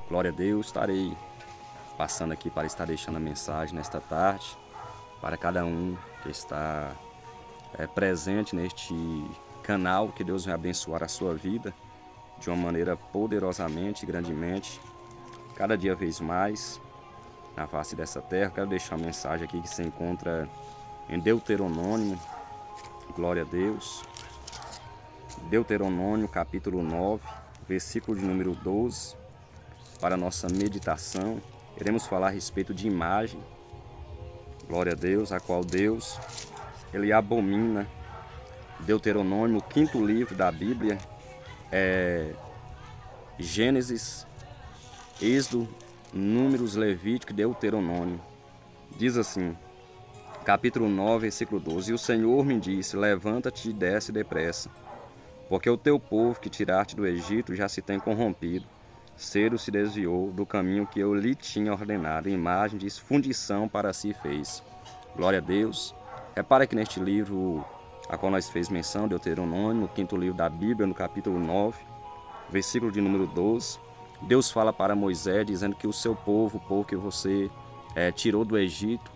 Glória a Deus, estarei passando aqui para estar deixando a mensagem nesta tarde para cada um que está presente neste canal. Que Deus venha abençoar a sua vida de uma maneira poderosamente, grandemente, cada dia vez mais na face dessa terra. Quero deixar uma mensagem aqui que se encontra em Deuteronômio. Glória a Deus. Deuteronômio capítulo 9, versículo de número 12. Para a nossa meditação, iremos falar a respeito de imagem. Glória a Deus, a qual Deus, Ele abomina. Deuteronômio, o quinto livro da Bíblia, Gênesis, Êxodo, Números, Levítico e Deuteronômio. Diz assim, capítulo 9, versículo 12: E o Senhor me disse: Levanta-te e desce depressa, porque o teu povo que tiraste do Egito já se tem corrompido. Ciro se desviou do caminho que eu lhe tinha ordenado, imagem de fundição para si fez. Glória a Deus. Repara que neste livro a qual nós fez menção, Deuteronômio, o quinto livro da Bíblia, no capítulo 9, versículo de número 12, Deus fala para Moisés, dizendo que o seu povo, o povo que você tirou do Egito,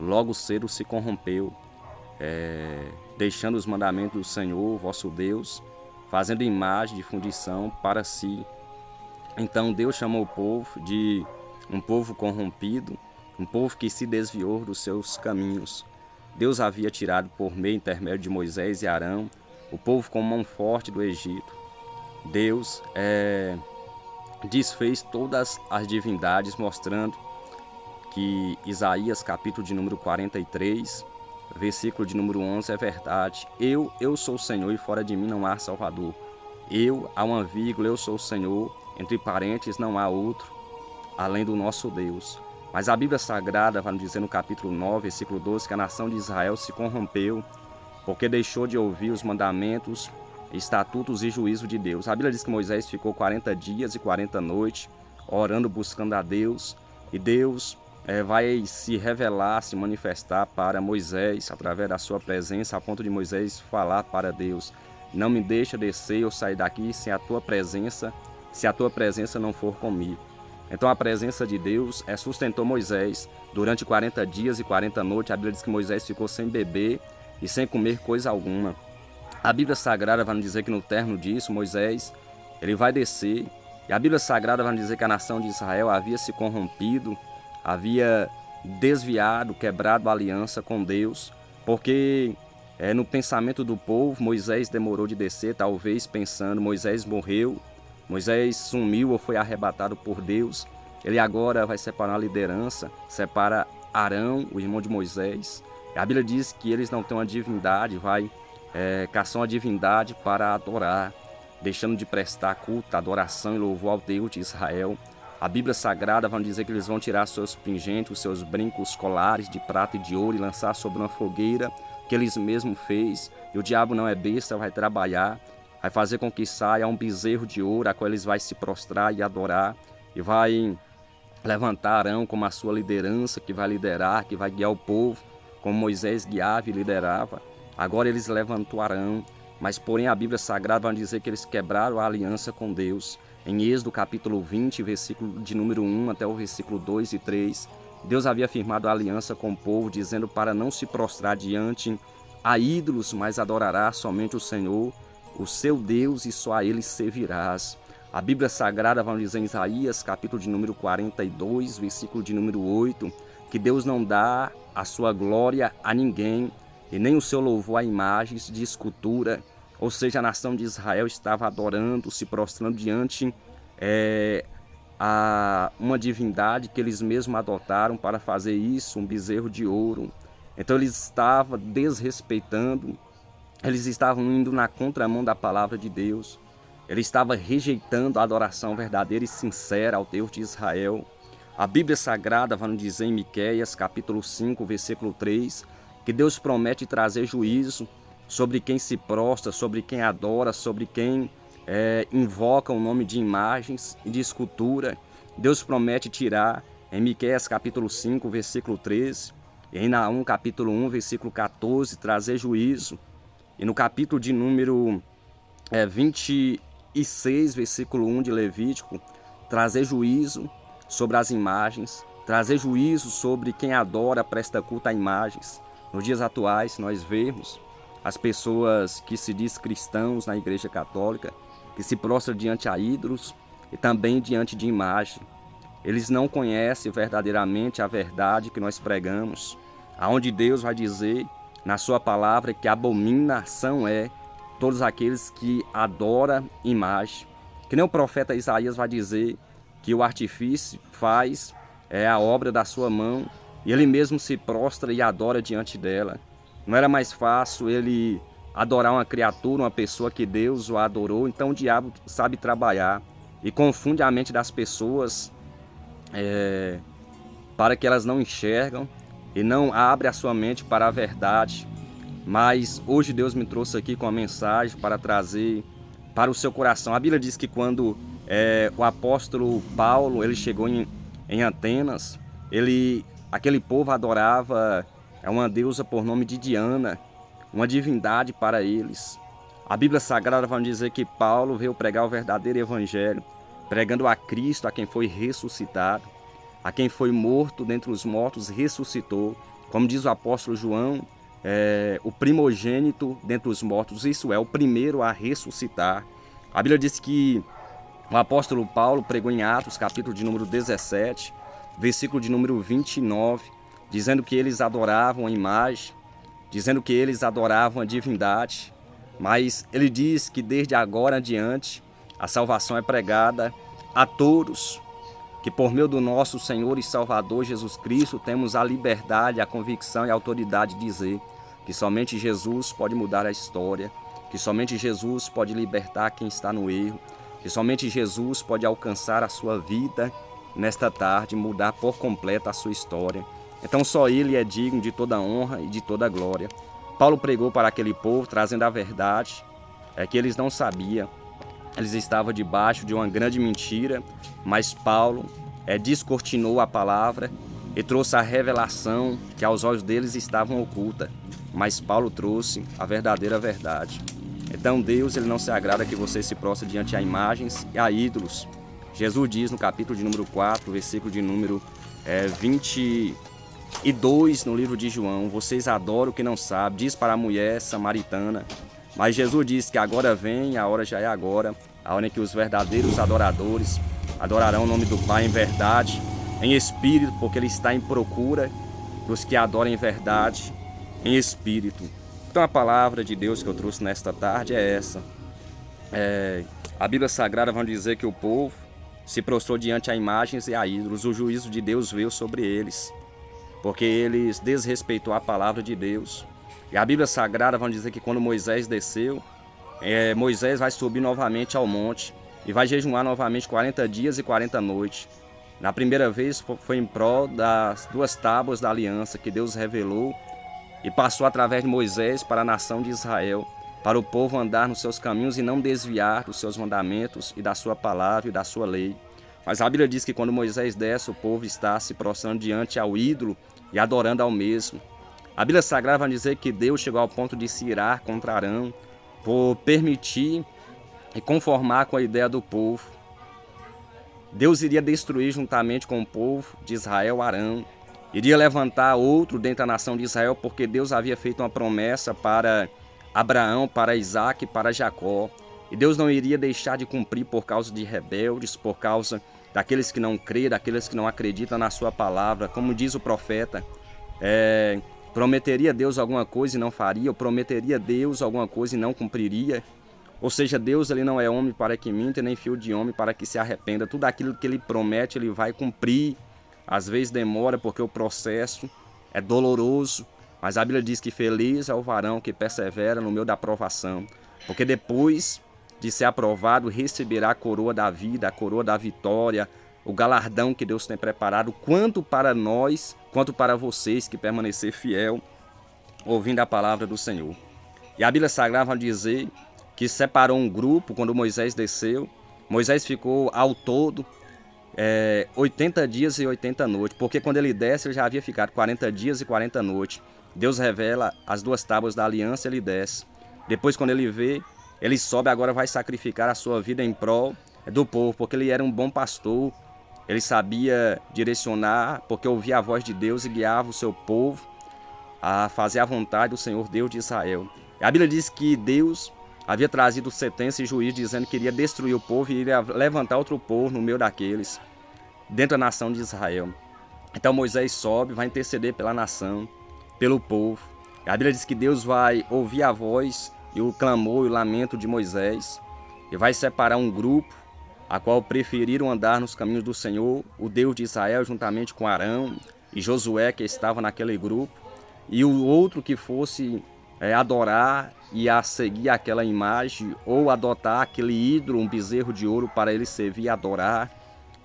logo cedo se corrompeu, deixando os mandamentos do Senhor, vosso Deus, fazendo imagem de fundição para si. Então Deus chamou o povo de um povo corrompido, um povo que se desviou dos seus caminhos. Deus havia tirado por meio intermédio de Moisés e Arão o povo com mão forte do Egito. Deus desfez todas as divindades, mostrando que Isaías capítulo de número 43, versículo de número 11 é verdade. Eu sou o Senhor e fora de mim não há Salvador. Há uma vírgula, eu sou o Senhor, entre parênteses, não há outro, além do nosso Deus. Mas a Bíblia Sagrada vai nos dizer no capítulo 9, versículo 12, que a nação de Israel se corrompeu, porque deixou de ouvir os mandamentos, estatutos e juízo de Deus. A Bíblia diz que Moisés ficou 40 dias e 40 noites, orando, buscando a Deus, e Deus vai se revelar, se manifestar para Moisés, através da sua presença, a ponto de Moisés falar para Deus: não me deixa descer ou sair daqui sem a tua presença, se a tua presença não for comigo. Então a presença de Deus sustentou Moisés durante 40 dias e 40 noites. A Bíblia diz que Moisés ficou sem beber e sem comer coisa alguma. A Bíblia Sagrada vai nos dizer que no término disso, Moisés ele vai descer. E a Bíblia Sagrada vai nos dizer que a nação de Israel havia se corrompido, havia desviado, quebrado a aliança com Deus, porque no pensamento do povo, Moisés demorou de descer, talvez pensando: Moisés morreu, Moisés sumiu ou foi arrebatado por Deus. Ele agora vai separar a liderança, separa Arão, o irmão de Moisés. A Bíblia diz que eles não têm uma divindade, vai caçar uma divindade para adorar, deixando de prestar culto, adoração e louvor ao Deus de Israel. A Bíblia Sagrada vai dizer que eles vão tirar seus pingentes, seus brincos, colares de prata e de ouro e lançar sobre uma fogueira que eles mesmos fez. E o diabo não é besta, vai trabalhar, vai fazer com que saia um bezerro de ouro, a qual eles vão se prostrar e adorar, e vai levantar Arão como a sua liderança, que vai liderar, que vai guiar o povo, como Moisés guiava e liderava. Agora eles levantou Arão, mas porém a Bíblia Sagrada vai dizer que eles quebraram a aliança com Deus. Em Êxodo capítulo 20, versículo de número 1 até o versículo 2 e 3, Deus havia firmado a aliança com o povo, dizendo para não se prostrar diante a ídolos, mas adorará somente o Senhor, o seu Deus, e só a ele servirás. A Bíblia Sagrada vai dizer em Isaías, capítulo de número 42, versículo de número 8, que Deus não dá a sua glória a ninguém, e nem o seu louvor a imagens de escultura. Ou seja, a nação de Israel estava adorando, se prostrando diante a uma divindade que eles mesmos adotaram para fazer isso, um bezerro de ouro. Então eles estavam desrespeitando, eles estavam indo na contramão da palavra de Deus. Ele estava rejeitando a adoração verdadeira e sincera ao Deus de Israel. A Bíblia Sagrada vai nos dizer em Miqueias, capítulo 5, versículo 3, que Deus promete trazer juízo sobre quem se prostra, sobre quem adora, sobre quem invoca o nome de imagens e de escultura. Deus promete tirar, em Miqueias capítulo 5, versículo 13, e em Naum capítulo 1, versículo 14, trazer juízo. E no capítulo de número 26, versículo 1 de Levítico, trazer juízo sobre as imagens, trazer juízo sobre quem adora, presta culto a imagens. Nos dias atuais, nós vemos as pessoas que se diz cristãos na Igreja Católica, que se prostram diante a ídolos e também diante de imagem. Eles não conhecem verdadeiramente a verdade que nós pregamos, aonde Deus vai dizer na sua palavra que abominação é todos aqueles que adoram imagem. Que nem o profeta Isaías vai dizer que o artifício faz a obra da sua mão e ele mesmo se prostra e adora diante dela. Não era mais fácil ele adorar uma criatura, uma pessoa que Deus o adorou? Então o diabo sabe trabalhar e confunde a mente das pessoas para que elas não enxergam e não abre a sua mente para a verdade. Mas hoje Deus me trouxe aqui com uma mensagem para trazer para o seu coração. A Bíblia diz que quando o apóstolo Paulo ele chegou em Atenas, aquele povo adorava uma deusa por nome de Diana, uma divindade para eles. A Bíblia Sagrada vai dizer que Paulo veio pregar o verdadeiro evangelho, pregando a Cristo, a quem foi ressuscitado, a quem foi morto dentre os mortos, ressuscitou. Como diz o apóstolo João, o primogênito dentre os mortos, isso é, o primeiro a ressuscitar. A Bíblia diz que o apóstolo Paulo pregou em Atos, capítulo de número 17, versículo de número 29, dizendo que eles adoravam a imagem, dizendo que eles adoravam a divindade, mas ele diz que desde agora adiante a salvação é pregada a todos, que por meio do nosso Senhor e Salvador Jesus Cristo temos a liberdade, a convicção e a autoridade de dizer que somente Jesus pode mudar a história, que somente Jesus pode libertar quem está no erro, que somente Jesus pode alcançar a sua vida nesta tarde, mudar por completo a sua história. Então só Ele é digno de toda honra e de toda glória. Paulo pregou para aquele povo, trazendo a verdade, que eles não sabiam. Eles estavam debaixo de uma grande mentira, mas Paulo descortinou a palavra e trouxe a revelação que aos olhos deles estavam oculta. Mas Paulo trouxe a verdadeira verdade. Então Deus ele não se agrada que você se prostre diante a imagens e a ídolos. Jesus diz no capítulo de número 4, versículo de número 22 no livro de João: vocês adoram o que não sabem, diz para a mulher samaritana. Mas Jesus diz que agora vem, a hora já é agora, a hora em que os verdadeiros adoradores adorarão o nome do Pai em verdade, em espírito, porque Ele está em procura dos que adoram em verdade, em espírito. Então a palavra de Deus que eu trouxe nesta tarde é essa. A Bíblia Sagrada vai dizer que o povo se prostrou diante a imagens e a ídolos. O juízo de Deus veio sobre eles, porque eles desrespeitou a palavra de Deus. E a Bíblia Sagrada vai dizer que quando Moisés desceu, Moisés vai subir novamente ao monte e vai jejuar novamente 40 dias e 40 noites. Na primeira vez foi em prol das 2 tábuas da aliança que Deus revelou e passou através de Moisés para a nação de Israel, para o povo andar nos seus caminhos e não desviar dos seus mandamentos e da sua palavra e da sua lei. Mas a Bíblia diz que quando Moisés desce, o povo está se prostrando diante ao ídolo e adorando ao mesmo. A Bíblia Sagrada vai dizer que Deus chegou ao ponto de se irar contra Arão por permitir e conformar com a ideia do povo. Deus iria destruir juntamente com o povo de Israel Arão. Iria levantar outro dentro da nação de Israel, porque Deus havia feito uma promessa para Abraão, para Isaac e para Jacó. E Deus não iria deixar de cumprir por causa de rebeldes, por causa daqueles que não creem, daqueles que não acreditam na sua palavra. Como diz o profeta, prometeria Deus alguma coisa e não faria, ou prometeria Deus alguma coisa e não cumpriria. Ou seja, Deus ele não é homem para que minta, nem filho de homem para que se arrependa. Tudo aquilo que Ele promete, Ele vai cumprir. Às vezes demora porque o processo é doloroso, mas a Bíblia diz que feliz é o varão que persevera no meio da provação, porque depois de ser aprovado, receberá a coroa da vida, a coroa da vitória, o galardão que Deus tem preparado, quanto para nós, quanto para vocês que permanecer fiel, ouvindo a palavra do Senhor. E a Bíblia Sagrada vai dizer que separou um grupo quando Moisés desceu. Moisés ficou ao todo 80 dias e 80 noites, porque quando ele desce, ele já havia ficado 40 dias e 40 noites. Deus revela as 2 tábuas da aliança, ele desce. Depois, quando ele vê, ele sobe, agora vai sacrificar a sua vida em prol do povo, porque ele era um bom pastor, ele sabia direcionar, porque ouvia a voz de Deus e guiava o seu povo a fazer a vontade do Senhor Deus de Israel. A Bíblia diz que Deus havia trazido sentença e juízo dizendo que iria destruir o povo e iria levantar outro povo no meio daqueles, dentro da nação de Israel. Então Moisés sobe, vai interceder pela nação, pelo povo. A Bíblia diz que Deus vai ouvir a voz e o clamor e o lamento de Moisés e vai separar um grupo a qual preferiram andar nos caminhos do Senhor, o Deus de Israel, juntamente com Arão e Josué, que estava naquele grupo, e o outro que fosse adorar e a seguir aquela imagem ou adotar aquele ídolo, um bezerro de ouro para ele servir e adorar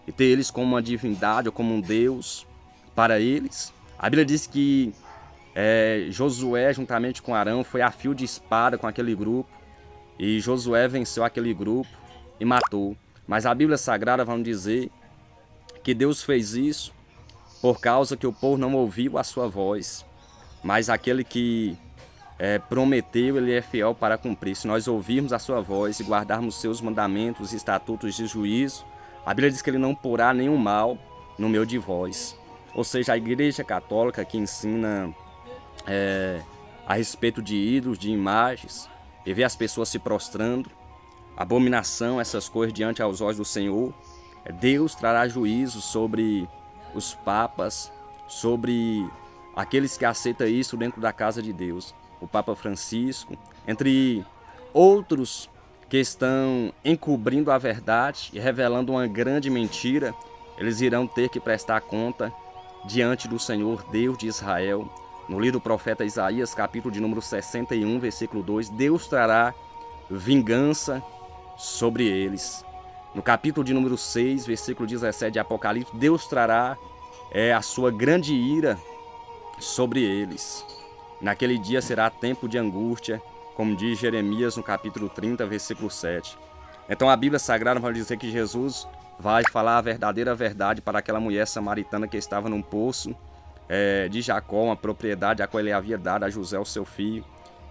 e ter eles como uma divindade ou como um Deus para eles. A Bíblia diz que Josué, juntamente com Arão, foi a fio de espada com aquele grupo e Josué venceu aquele grupo e matou. Mas a Bíblia Sagrada vai nos dizer que Deus fez isso por causa que o povo não ouviu a sua voz. Mas aquele que prometeu, ele é fiel para cumprir. Se nós ouvirmos a sua voz e guardarmos seus mandamentos, estatutos de juízo, a Bíblia diz que ele não porá nenhum mal no meio de vós. Ou seja, a Igreja Católica que ensina a respeito de ídolos, de imagens, e vê as pessoas se prostrando, abominação, essas coisas diante aos olhos do Senhor, Deus trará juízo sobre os papas, sobre aqueles que aceitam isso dentro da casa de Deus. O Papa Francisco, entre outros que estão encobrindo a verdade e revelando uma grande mentira, eles irão ter que prestar conta diante do Senhor Deus de Israel. No livro do profeta Isaías, capítulo de número 61, versículo 2, Deus trará vingança sobre eles. No capítulo de número 6, versículo 17 de Apocalipse, Deus trará a sua grande ira sobre eles. Naquele dia será tempo de angústia, como diz Jeremias no capítulo 30, versículo 7. Então a Bíblia Sagrada vai dizer que Jesus vai falar a verdadeira verdade para aquela mulher samaritana que estava num poço de Jacó, uma propriedade a qual ele havia dado a José, o seu filho.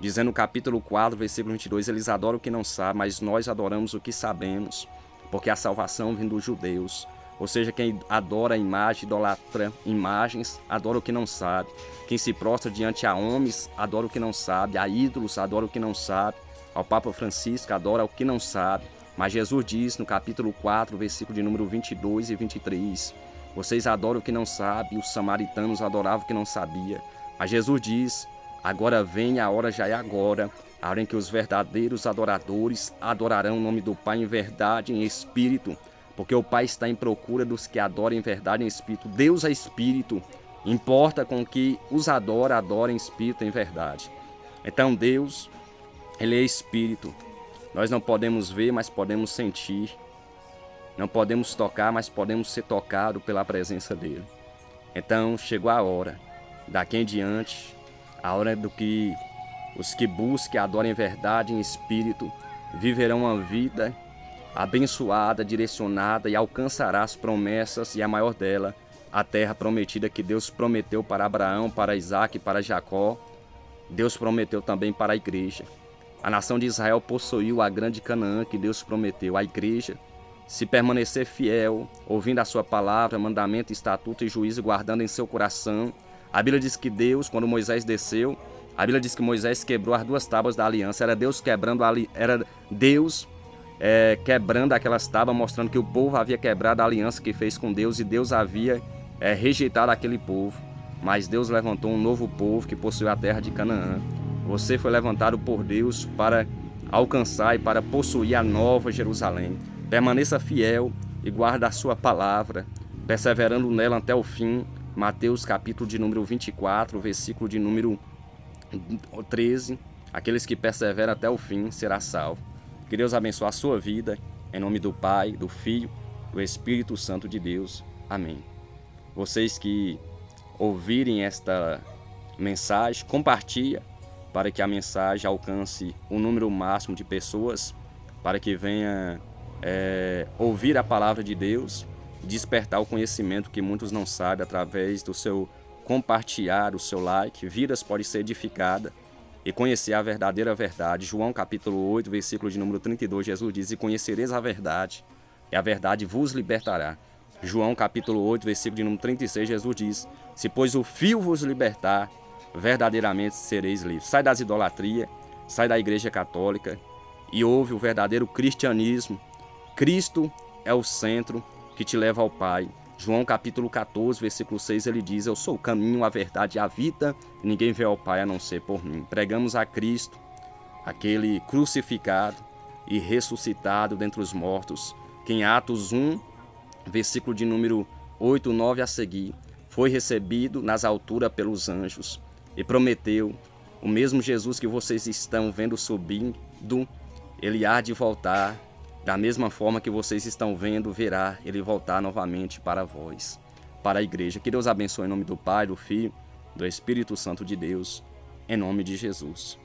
Dizendo no capítulo 4, versículo 22, eles adoram o que não sabem, mas nós adoramos o que sabemos, porque a salvação vem dos judeus. Ou seja, quem adora a imagem, idolatra imagens, adora o que não sabe. Quem se prostra diante a homens, adora o que não sabe. A ídolos, adora o que não sabe. Ao Papa Francisco, adora o que não sabe. Mas Jesus diz no capítulo 4, versículo de número 22 e 23, vocês adoram o que não sabem, os samaritanos adoravam o que não sabia. Mas Jesus diz, agora vem, a hora já é agora, a hora em que os verdadeiros adoradores adorarão o nome do Pai em verdade e em espírito, porque o Pai está em procura dos que adoram em verdade e em espírito. Deus é espírito, importa com que os adora em espírito e em verdade. Então Deus, ele é espírito. Nós não podemos ver, mas podemos sentir. Não podemos tocar, mas podemos ser tocados pela presença dele. Então chegou a hora, daqui em diante, a hora do que os que busquem, adorem em verdade em espírito, viverão uma vida abençoada, direcionada e alcançará as promessas e a maior dela, a terra prometida que Deus prometeu para Abraão, para Isaac e para Jacó. Deus prometeu também para a igreja. A nação de Israel possuiu a grande Canaã que Deus prometeu. A igreja, se permanecer fiel, ouvindo a sua palavra, mandamento, estatuto e juízo, guardando em seu coração. A Bíblia diz que Deus, quando Moisés desceu, a Bíblia diz que Moisés quebrou as duas tábuas da aliança. Era Deus quebrando quebrando aquelas tábuas, mostrando que o povo havia quebrado a aliança que fez com Deus e Deus havia rejeitado aquele povo. Mas Deus levantou um novo povo que possuiu a terra de Canaã. Você foi levantado por Deus para alcançar e para possuir a nova Jerusalém. Permaneça fiel e guarda a sua palavra, perseverando nela até o fim. Mateus capítulo de número 24, versículo de número 13. Aqueles que perseveram até o fim será salvo. Que Deus abençoe a sua vida, em nome do Pai, do Filho, do Espírito Santo de Deus. Amém. Vocês que ouvirem esta mensagem, compartilha para que a mensagem alcance um número máximo de pessoas, para que venha ouvir a palavra de Deus, despertar o conhecimento que muitos não sabem através do seu compartilhar, o seu like. Vidas podem ser edificadas e conhecer a verdadeira verdade. João capítulo 8, versículo de número 32, Jesus diz, e conhecereis a verdade, e a verdade vos libertará. João capítulo 8, versículo de número 36, Jesus diz: se pois o Filho vos libertar, verdadeiramente sereis livres. Sai das idolatrias, sai da igreja católica e ouve o verdadeiro cristianismo. Cristo é o centro que te leva ao Pai. João capítulo 14, versículo 6, ele diz: eu sou o caminho, a verdade e a vida, e ninguém vê ao Pai a não ser por mim. Pregamos a Cristo, aquele crucificado e ressuscitado dentre os mortos, que em Atos 1, versículo de número 8, 9 a seguir, foi recebido nas alturas pelos anjos e prometeu: o mesmo Jesus que vocês estão vendo subindo, ele há de voltar, da mesma forma que vocês estão vendo, verá ele voltar novamente para vós, para a igreja. Que Deus abençoe em nome do Pai, do Filho, do Espírito Santo de Deus, em nome de Jesus.